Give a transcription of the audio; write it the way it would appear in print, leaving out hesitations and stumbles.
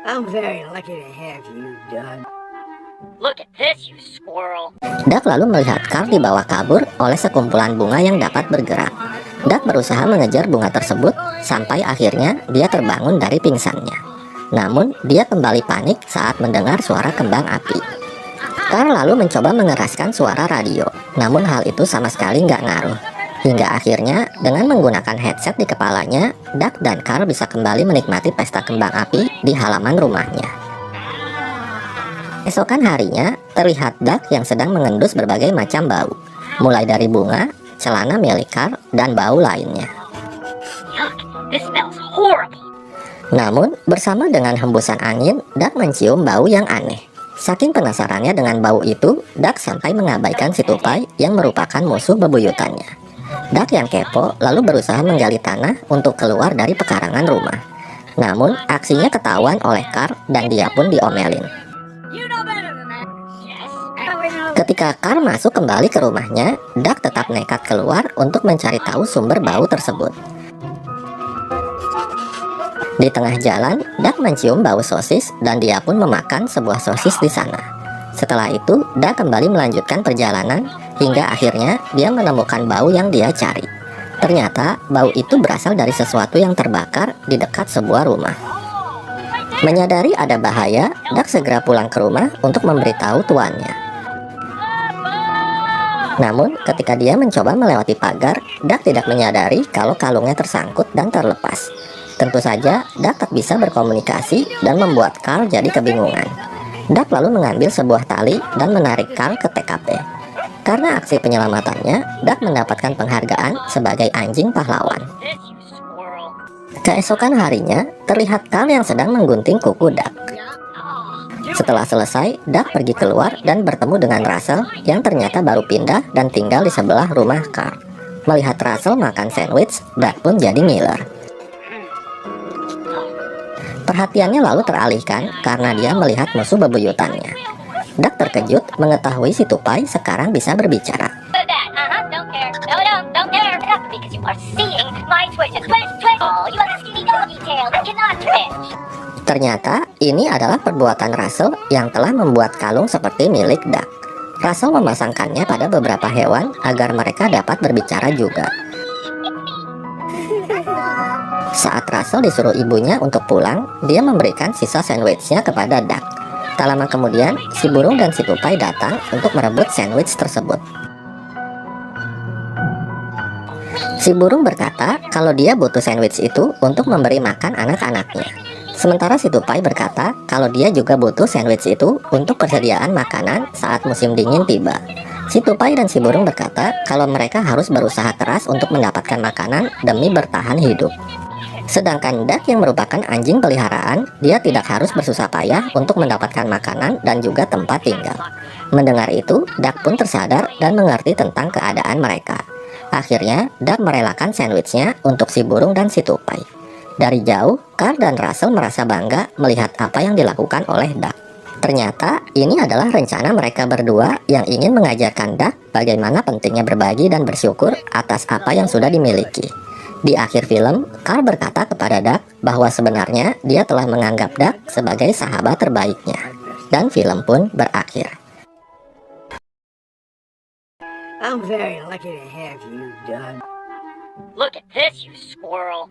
I'm very lucky to have you, Doug. Look at this, you squirrel. Duck lalu melihat Carl dibawa kabur oleh sekumpulan bunga yang dapat bergerak. Duck berusaha mengejar bunga tersebut sampai akhirnya dia terbangun dari pingsannya. Namun, dia kembali panik saat mendengar suara kembang api. Carl lalu mencoba mengeraskan suara radio, namun hal itu sama sekali nggak ngaruh. Hingga akhirnya, dengan menggunakan headset di kepalanya, Duck dan Carl bisa kembali menikmati pesta kembang api di halaman rumahnya. Esokan harinya, terlihat Duck yang sedang mengendus berbagai macam bau, mulai dari bunga, celana milik Carl, dan bau lainnya. Yuck, this smells horrible. Namun, bersama dengan hembusan angin, Duck mencium bau yang aneh. Saking penasarannya dengan bau itu, Duck sampai mengabaikan si tupai yang merupakan musuh bebuyutannya. Duck yang kepo lalu berusaha menggali tanah untuk keluar dari pekarangan rumah. Namun, aksinya ketahuan oleh Carl dan dia pun diomelin. Ketika Carl masuk kembali ke rumahnya, Duck tetap nekat keluar untuk mencari tahu sumber bau tersebut. Di tengah jalan, Duck mencium bau sosis dan dia pun memakan sebuah sosis di sana. Setelah itu, Duck kembali melanjutkan perjalanan hingga akhirnya dia menemukan bau yang dia cari. Ternyata bau itu berasal dari sesuatu yang terbakar di dekat sebuah rumah. Menyadari ada bahaya, Duck segera pulang ke rumah untuk memberitahu tuannya. Namun, ketika dia mencoba melewati pagar, Duck tidak menyadari kalau kalungnya tersangkut dan terlepas. Tentu saja, Duck tak bisa berkomunikasi dan membuat Carl jadi kebingungan. Duck lalu mengambil sebuah tali dan menarik Carl ke TKP. Karena aksi penyelamatannya, Duck mendapatkan penghargaan sebagai anjing pahlawan. Keesokan harinya, terlihat Carl yang sedang menggunting kuku Duck. Setelah selesai, Duck pergi keluar dan bertemu dengan Russell yang ternyata baru pindah dan tinggal di sebelah rumah Carl. Melihat Russell makan sandwich, Duck pun jadi ngiler. Perhatiannya lalu teralihkan karena dia melihat musuh bebuyutannya. Duck terkejut mengetahui si tupai sekarang bisa berbicara. Ternyata ini adalah perbuatan Russell yang telah membuat kalung seperti milik Duck. Russell memasangkannya pada beberapa hewan agar mereka dapat berbicara juga. Saat Russell disuruh ibunya untuk pulang, dia memberikan sisa sandwichnya kepada Duck. Tak lama kemudian, si burung dan si tupai datang untuk merebut sandwich tersebut. Si burung berkata kalau dia butuh sandwich itu untuk memberi makan anak-anaknya. Sementara si tupai berkata kalau dia juga butuh sandwich itu untuk persediaan makanan saat musim dingin tiba. Si tupai dan si burung berkata kalau mereka harus berusaha keras untuk mendapatkan makanan demi bertahan hidup. Sedangkan Duck yang merupakan anjing peliharaan, dia tidak harus bersusah payah untuk mendapatkan makanan dan juga tempat tinggal. Mendengar itu, Duck pun tersadar dan mengerti tentang keadaan mereka. Akhirnya, Duck merelakan sandwichnya untuk si burung dan si tupai. Dari jauh, Carl dan Russell merasa bangga melihat apa yang dilakukan oleh Duck. Ternyata, ini adalah rencana mereka berdua yang ingin mengajarkan Duck bagaimana pentingnya berbagi dan bersyukur atas apa yang sudah dimiliki. Di akhir film, Carl berkata kepada Duck bahwa sebenarnya dia telah menganggap Duck sebagai sahabat terbaiknya. Dan film pun berakhir. I'm very lucky to have you, Doug. Look at this, you squirrel.